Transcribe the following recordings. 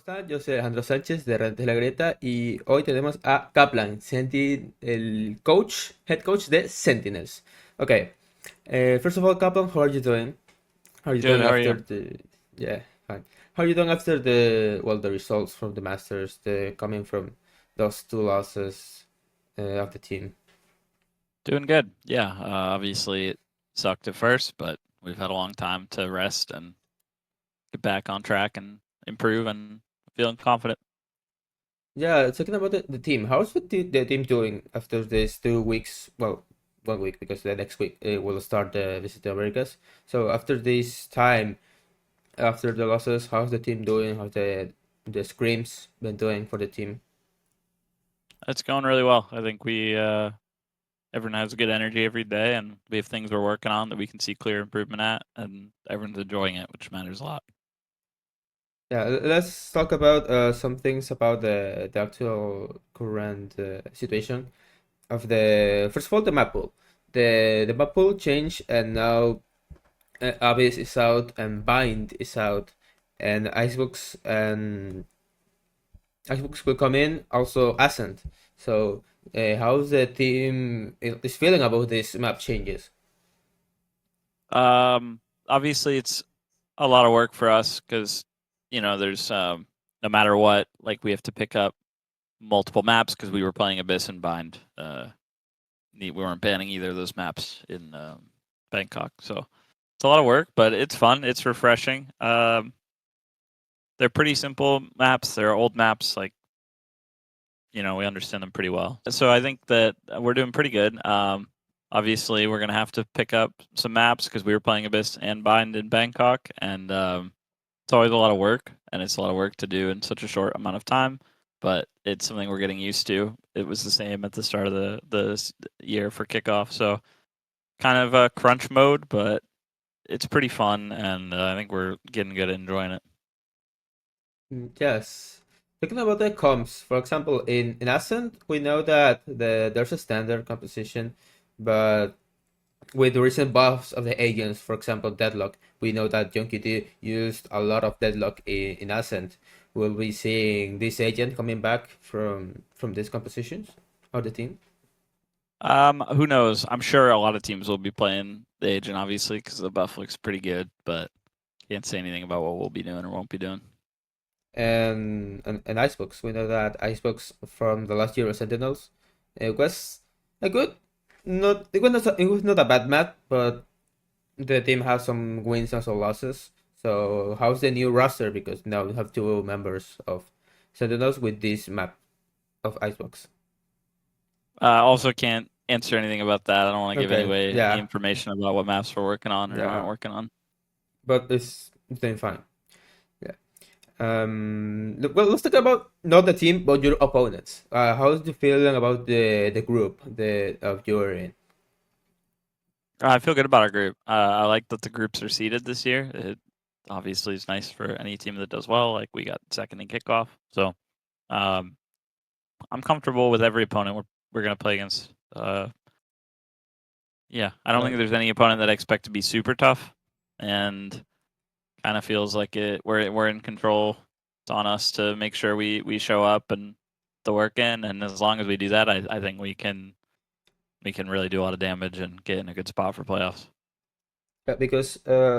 están? Yo soy Alejandro Sánchez de de la Grieta y hoy tenemos a Kaplan, el head coach de Sentinels. Okay, first of all, Kaplan, how are you doing? How are you Good, doing how are after you? yeah, fine. How are you doing after the results from the Masters, the coming from those two losses of the team? Doing good. Yeah, obviously it sucked at first, but we've had a long time to rest and get back on track and improve and feeling confident. Yeah, talking about the team, how's the team doing after these 2 weeks? Well, 1 week because the next week will start the Visit Americas. So after this time, after the losses, how's the team doing? How's the scrims been doing for the team? It's going really well. I think we everyone has good energy every day, and we have things we're working on that we can see clear improvement at, and everyone's enjoying it, which matters a lot. Yeah, let's talk about some things about the actual current situation of the first of all the map pool. The map pool changed and now Abyss is out and Bind is out and Icebooks will come in, also Ascent. So, how's the team is feeling about these map changes? Obviously, it's a lot of work for us because there's no matter what, like we have to pick up multiple maps because we were playing Abyss and Bind. We weren't banning either of those maps in Bangkok, so it's a lot of work, but it's fun. It's refreshing. They're pretty simple maps. They're old maps, like we understand them pretty well. So I think that we're doing pretty good. Obviously, we're gonna have to pick up some maps because we were playing Abyss and Bind in Bangkok, and it's always a lot of work, and it's a lot of work to do in such a short amount of time. But it's something we're getting used to. It was the same at the start of the year for kickoff, so kind of a crunch mode, but it's pretty fun, and I think we're getting good at enjoying it. Yes. Talking about the comps, for example, in Ascent, we know that there's a standard composition, but with the recent buffs of the agents, for example, Deadlock, we know that JunkyD used a lot of Deadlock in Ascent. Will we seeing this agent coming back from these compositions of the team? Who knows? I'm sure a lot of teams will be playing the agent, obviously, because the buff looks pretty good, but can't say anything about what we'll be doing or won't be doing. And Icebooks. We know that Icebooks from the last year of Sentinels, it was a good, not it was not a bad map, but the team has some wins and some losses. So how's the new roster? Because now we have two members of Sentinels with this map of Icebox. Also, can't answer anything about that. I don't want to give Okay, any yeah, information about what maps we're working on or aren't yeah, working on. but it's doing fine. Yeah. Well, let's talk about not the team, but your opponents. How's the feeling about the group the of you're in? I feel good about our group. I like that the groups are seeded this year. It obviously is nice for any team that does well. Like we got second in kickoff, so um, I'm comfortable with every opponent we're gonna play against. Yeah, I don't think Well, there's any opponent that I expect to be super tough, and kind of feels like we're in control. It's on us to make sure we show up and the work in, and as long as we do that, I think we can really do a lot of damage and get in a good spot for playoffs. yeah, because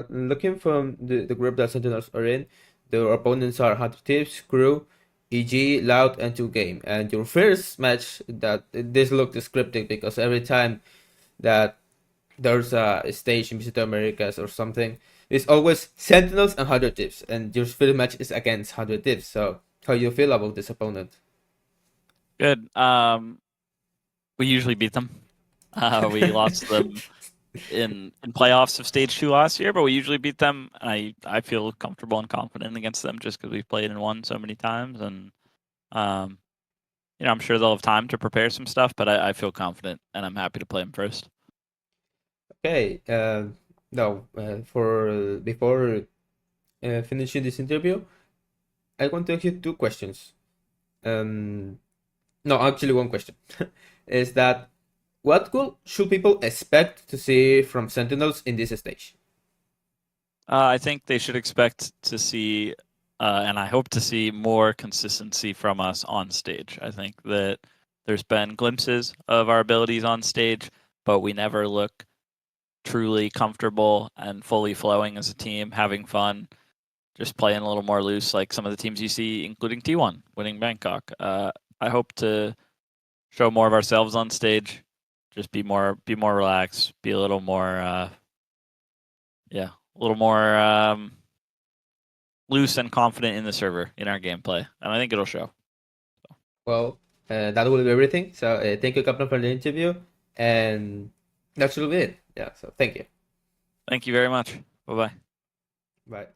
looking from the group that Sentinels are in, their opponents are Hunter Tips, Crew, EG, Loud, and 2Game. And your first match that this looked scripted because every time that there's a stage in Visit Americas or something, it's always Sentinels and 100 Tips, and your first match is against 100 Tips. So how you feel about this opponent? Good. We usually beat them. We lost them in playoffs of stage 2 last year, but we usually beat them. I feel comfortable and confident against them just because we've played and won so many times, and um, I'm sure they'll have time to prepare some stuff, but I feel confident and I'm happy to play them first. Okay, no, for before finishing this interview, I want to ask you two questions. Um, no, actually, one question is that should people expect to see from Sentinels in this stage? I think they should expect to see and I hope to see more consistency from us on stage. I think that there's been glimpses of our abilities on stage, but we never look truly comfortable and fully flowing as a team, having fun, just playing a little more loose, like some of the teams you see, including T1 winning Bangkok. I hope to show more of ourselves on stage, just be more relaxed, be a little more, a little more loose and confident in the server in our gameplay, and I think it'll show. Well, that will be everything. So thank you, Kaplan, for the interview, and that should be it. Yeah. So thank you. Thank you very much. Bye bye. Bye.